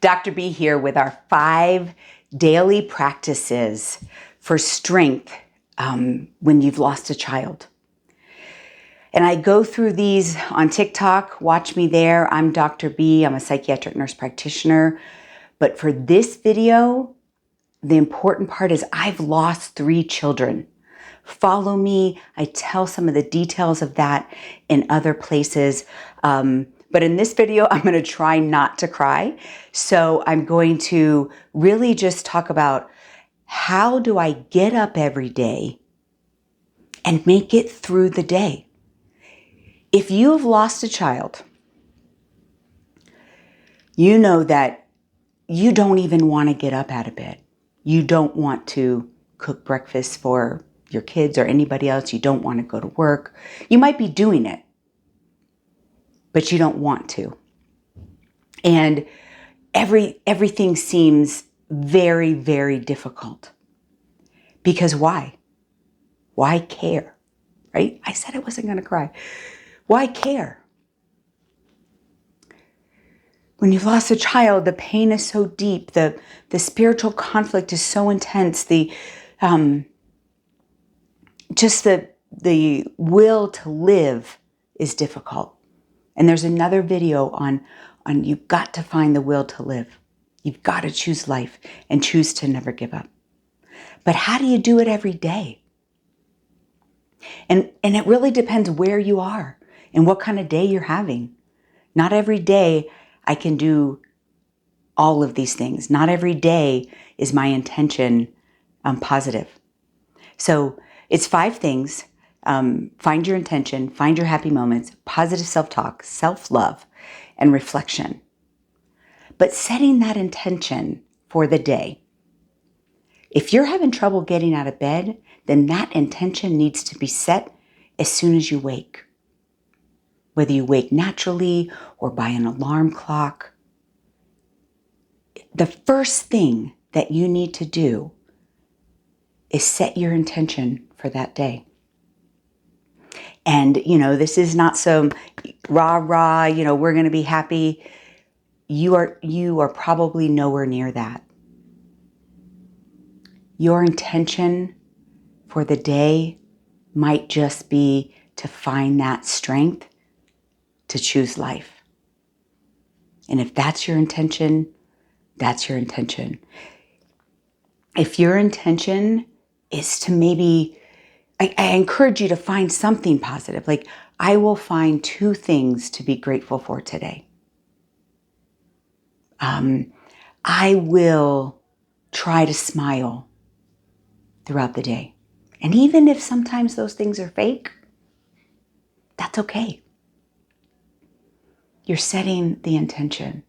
Dr. B here with our 5 daily practices for strength when you've lost a child. And I go through these on TikTok. Watch me there. I'm Dr. B. I'm a psychiatric nurse practitioner. But for this video, the important part is I've lost 3 children. Follow me. I tell some of the details of that in other places. But in this video, I'm going to try not to cry. So I'm going to really just talk about how do I get up every day and make it through the day. If you have lost a child, you know that you don't even want to get up out of bed. You don't want to cook breakfast for your kids or anybody else. You don't want to go to work. You might be doing it, but you don't want to. And everything seems very, very difficult. Because why? Why care? Right? I said I wasn't going to cry. Why care? When you've lost a child, the pain is so deep. The spiritual conflict is so intense. The will to live is difficult. And there's another video on you've got to find the will to live. You've got to choose life and choose to never give up. But how do you do it every day? And it really depends where you are and what kind of day you're having. Not every day I can do all of these things. Not every day is my intention positive. So it's 5 things. Find your intention, find your happy moments, positive self-talk, self-love, and reflection. But setting that intention for the day. If you're having trouble getting out of bed, then that intention needs to be set as soon as you wake. Whether you wake naturally or by an alarm clock. The first thing that you need to do is set your intention for that day. And, this is not some rah-rah, we're going to be happy. You are probably nowhere near that. Your intention for the day might just be to find that strength to choose life. And if that's your intention, that's your intention. If your intention is to maybe, I encourage you to find something positive. Like, I will find 2 things to be grateful for today. I will try to smile throughout the day. And even if sometimes those things are fake, that's okay. You're setting the intention.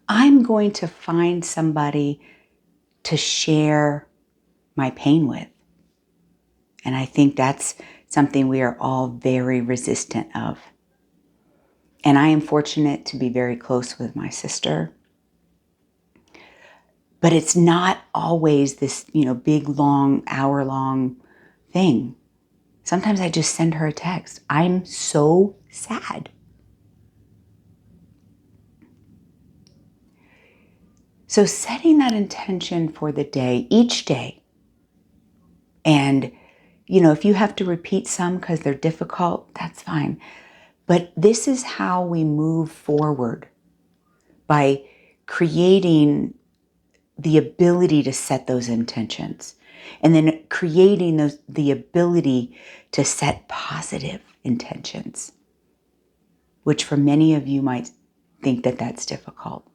I'm going to find somebody to share my pain with. And I think that's something we are all very resistant of. And I am fortunate to be very close with my sister. But it's not always this, big, long, hour-long thing. Sometimes I just send her a text. I'm so sad. So setting that intention for the day, each day. And, if you have to repeat some because they're difficult, that's fine. But this is how we move forward, by creating the ability to set those intentions, and then creating the ability to set positive intentions, which for many of you might think that that's difficult.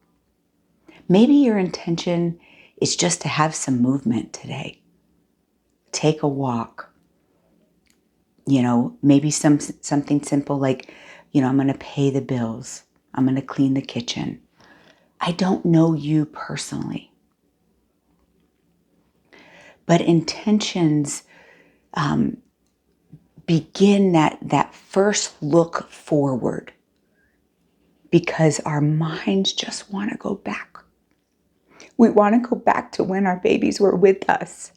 Maybe your intention is just to have some movement today. Take a walk. Maybe something simple like, I'm going to pay the bills. I'm going to clean the kitchen. I don't know you personally. But intentions begin that first look forward, because our minds just want to go back. We want to go back to when our babies were with us.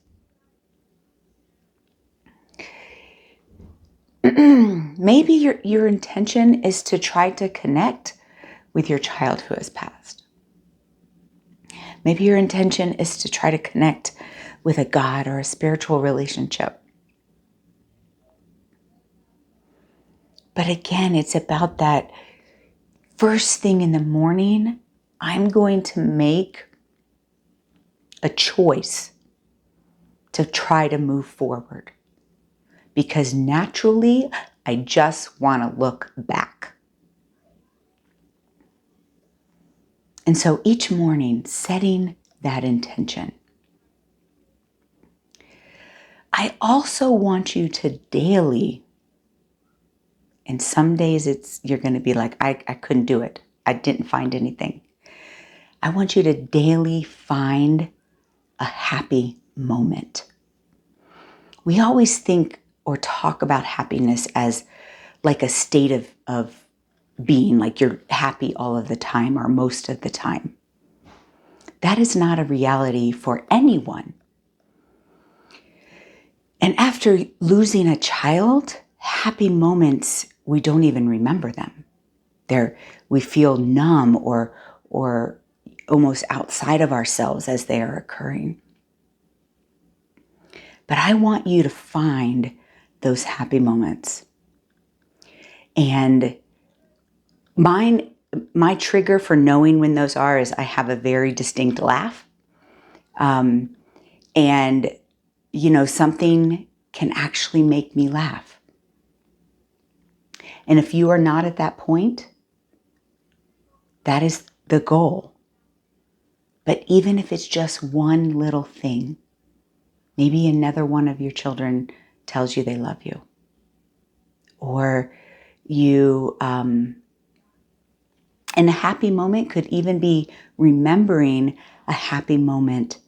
Maybe your intention is to try to connect with your child who has passed. Maybe your intention is to try to connect with a God or a spiritual relationship. But again, it's about that first thing in the morning, I'm going to make a choice to try to move forward. Because naturally, I just want to look back. And so each morning, setting that intention. I also want you to daily, and some days you're going to be like, I couldn't do it. I didn't find anything. I want you to daily find a happy moment. We always think or talk about happiness as like a state of being, like you're happy all of the time or most of the time. That is not a reality for anyone. And after losing a child, happy moments, we don't even remember them. We feel numb or almost outside of ourselves as they are occurring. But I want you to find those happy moments. And my trigger for knowing when those are is I have a very distinct laugh. And, something can actually make me laugh. And if you are not at that point, that is the goal. But even if it's just one little thing, maybe another one of your children tells you they love you. Or you, and a happy moment could even be remembering a happy moment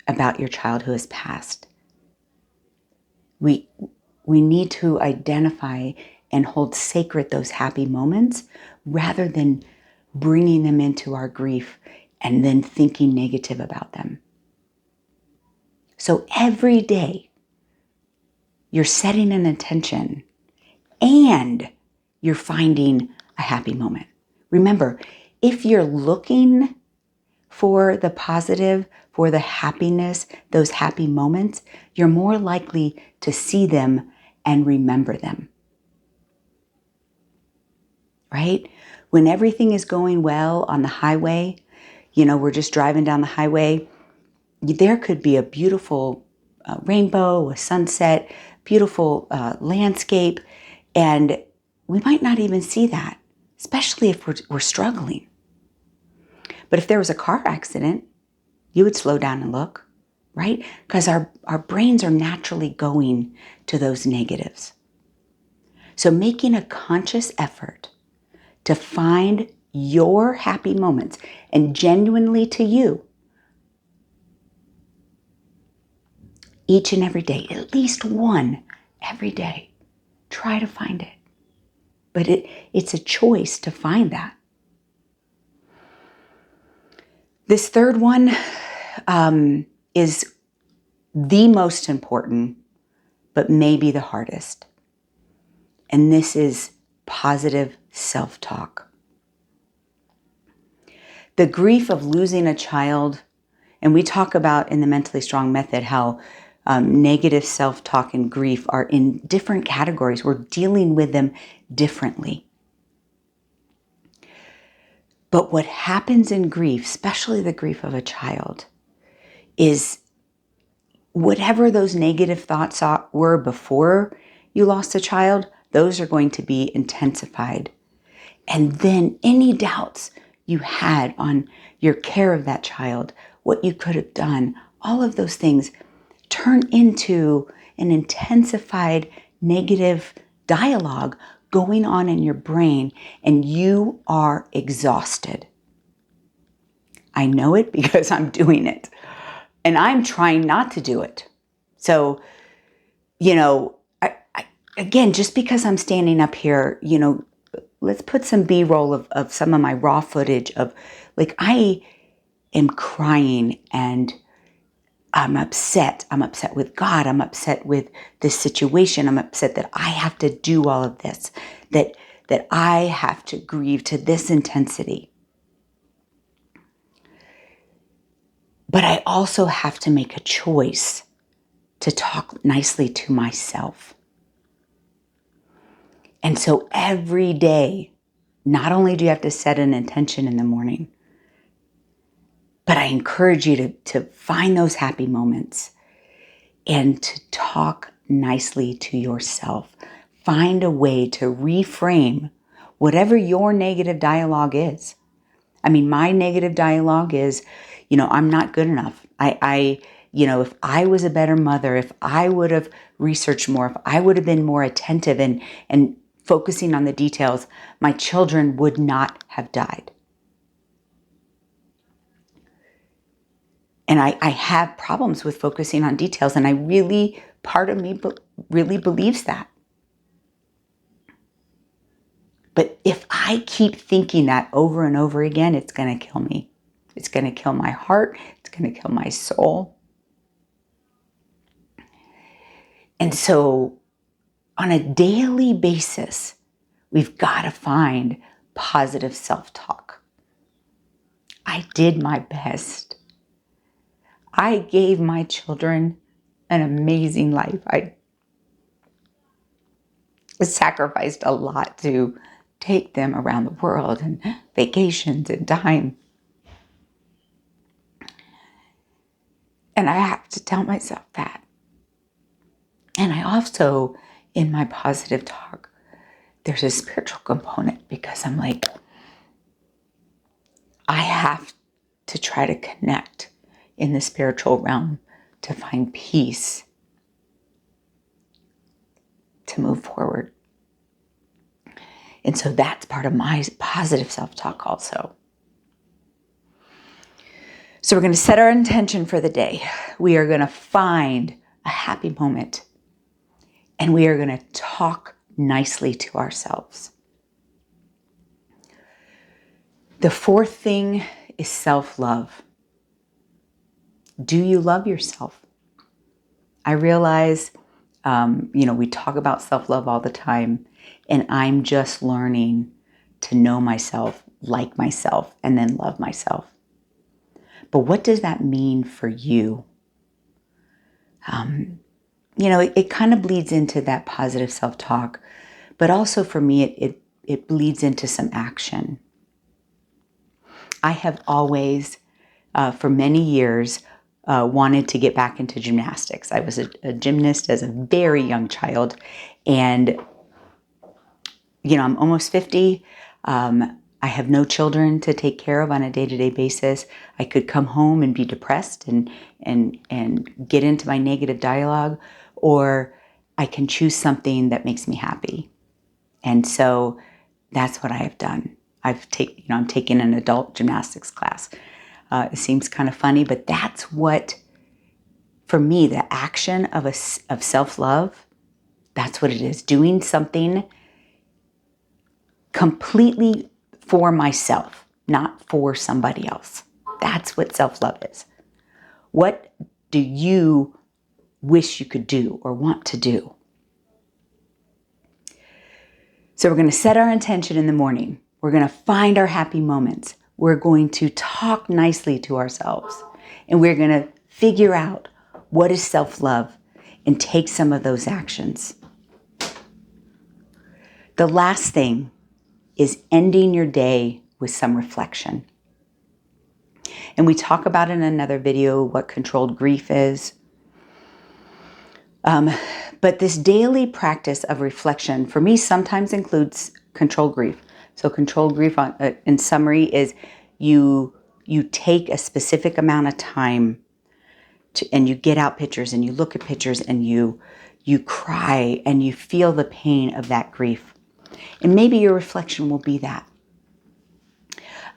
about your child who has passed. We need to identify and hold sacred those happy moments rather than bringing them into our grief and then thinking negative about them. So every day, you're setting an intention and you're finding a happy moment. Remember, if you're looking for the positive, for the happiness, those happy moments, you're more likely to see them and remember them. Right? When everything is going well on the highway, we're just driving down the highway, there could be a beautiful rainbow, a sunset, beautiful landscape, and we might not even see that, especially if we're struggling. But if there was a car accident, you would slow down and look, right? Because our brains are naturally going to those negatives. So making a conscious effort to find your happy moments and genuinely to you, each and every day, at least one every day, try to find it. But it's a choice to find that. This third one is the most important, but maybe the hardest. And this is positive self-talk. The grief of losing a child, and we talk about in the Mentally Strong Method how negative self-talk and grief are in different categories. We're dealing with them differently. But what happens in grief, especially the grief of a child, is whatever those negative thoughts were before you lost a child, those are going to be intensified. And then any doubts you had on your care of that child, what you could have done, all of those things turn into an intensified negative dialogue going on in your brain, and you are exhausted. I know it because I'm doing it, and I'm trying not to do it. So, again, just because I'm standing up here, let's put some B-roll of some of my raw footage of, like, I am crying and I'm upset. I'm upset with God. I'm upset with this situation. I'm upset that I have to do all of this, that that I have to grieve to this intensity. But I also have to make a choice to talk nicely to myself. And so every day, not only do you have to set an intention in the morning, but I encourage you to find those happy moments and to talk nicely to yourself. Find a way to reframe whatever your negative dialogue is. I mean, my negative dialogue is, I'm not good enough. If I was a better mother, if I would have researched more, if I would have been more attentive and focusing on the details, my children would not have died. And I have problems with focusing on details, and part of me really believes that. But if I keep thinking that over and over again, it's going to kill me. It's going to kill my heart. It's going to kill my soul. And so on a daily basis, we've got to find positive self-talk. I did my best. I gave my children an amazing life. I sacrificed a lot to take them around the world and vacations and time. And I have to tell myself that. And I also, in my positive talk, there's a spiritual component because I'm like, I have to try to connect in the spiritual realm to find peace, to move forward. And so that's part of my positive self-talk also. So we're going to set our intention for the day. We are going to find a happy moment. And we are going to talk nicely to ourselves. The fourth thing is self-love. Do you love yourself? I realize, we talk about self-love all the time, and I'm just learning to know myself, like myself, and then love myself. But what does that mean for you? It kind of bleeds into that positive self-talk, but also for me, it bleeds into some action. I have always, for many years, wanted to get back into gymnastics. I was a gymnast as a very young child, and I'm almost 50. I have no children to take care of on a day-to-day basis. I could come home and be depressed and get into my negative dialogue, or I can choose something that makes me happy. And so that's what I have done. I'm taking an adult gymnastics class. It seems kind of funny, but that's what, for me, the action of self-love, that's what it is. Doing something completely for myself, not for somebody else. That's what self-love is. What do you wish you could do or want to do? So we're going to set our intention in the morning. We're going to find our happy moments. We're going to talk nicely to ourselves. And we're going to figure out what is self-love and take some of those actions. The last thing is ending your day with some reflection. And we talk about in another video what controlled grief is. But this daily practice of reflection for me sometimes includes controlled grief. So controlled grief, in summary, is you take a specific amount of time and you get out pictures and you look at pictures and you cry and you feel the pain of that grief. And maybe your reflection will be that.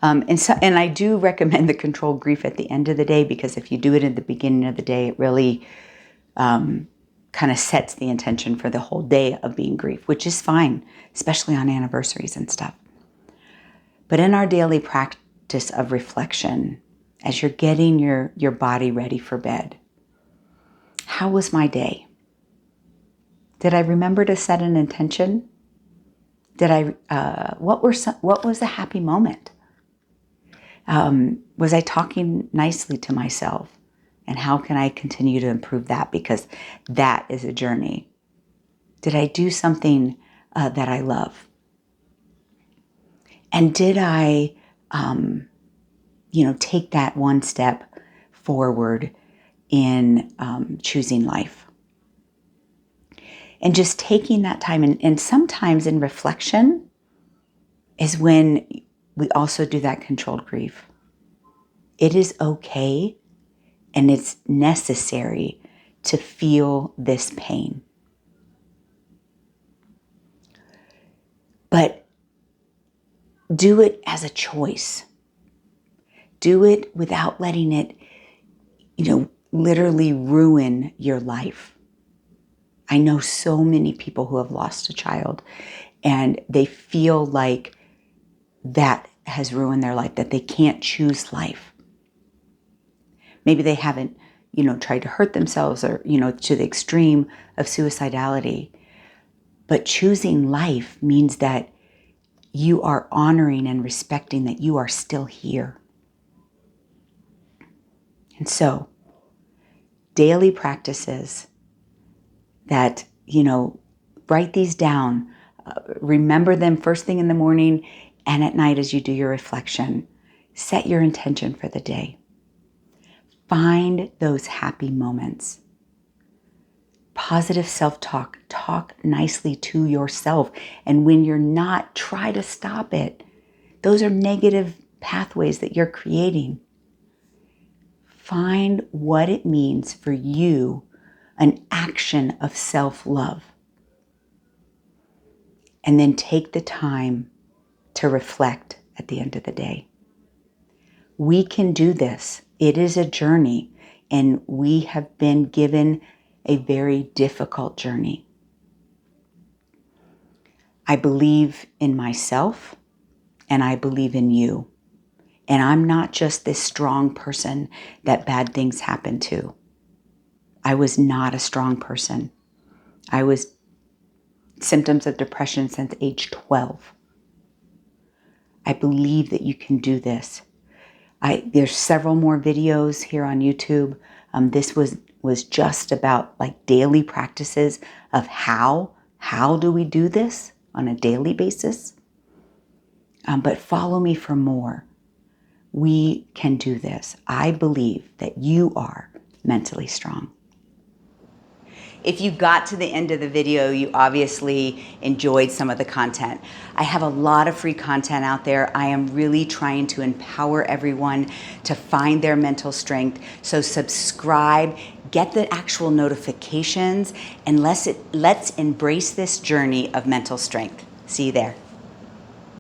And I do recommend the controlled grief at the end of the day, because if you do it at the beginning of the day, it really kind of sets the intention for the whole day of being grief, which is fine, especially on anniversaries and stuff. But in our daily practice of reflection, as you're getting your body ready for bed, how was my day? Did I remember to set an intention? What was a happy moment? Was I talking nicely to myself? And how can I continue to improve that? Because that is a journey. Did I do something that I love? And did I, take that one step forward in choosing life? And just taking that time, and sometimes in reflection is when we also do that controlled grief. It is okay and it's necessary to feel this pain. But do it as a choice. Do it without letting it, literally ruin your life. I know so many people who have lost a child and they feel like that has ruined their life, that they can't choose life. Maybe they haven't, tried to hurt themselves or, to the extreme of suicidality. But choosing life means that you are honoring and respecting that you are still here. And so, daily practices that, write these down, remember them first thing in the morning and at night as you do your reflection. Set your intention for the day. Find those happy moments. Positive self-talk. Talk nicely to yourself. And when you're not, try to stop it. Those are negative pathways that you're creating. Find what it means for you, an action of self-love. And then take the time to reflect at the end of the day. We can do this. It is a journey, and we have been given a very difficult journey. I believe in myself, and I believe in you. And I'm not just this strong person that bad things happen to. I was not a strong person. I was symptoms of depression since age 12. I believe that you can do this. There's several more videos here on YouTube. This was just about like daily practices of how do we do this on a daily basis. But follow me for more. We can do this. I believe that you are mentally strong. If you got to the end of the video, you obviously enjoyed some of the content. I have a lot of free content out there. I am really trying to empower everyone to find their mental strength. So subscribe, get the actual notifications, and let's embrace this journey of mental strength. See you there.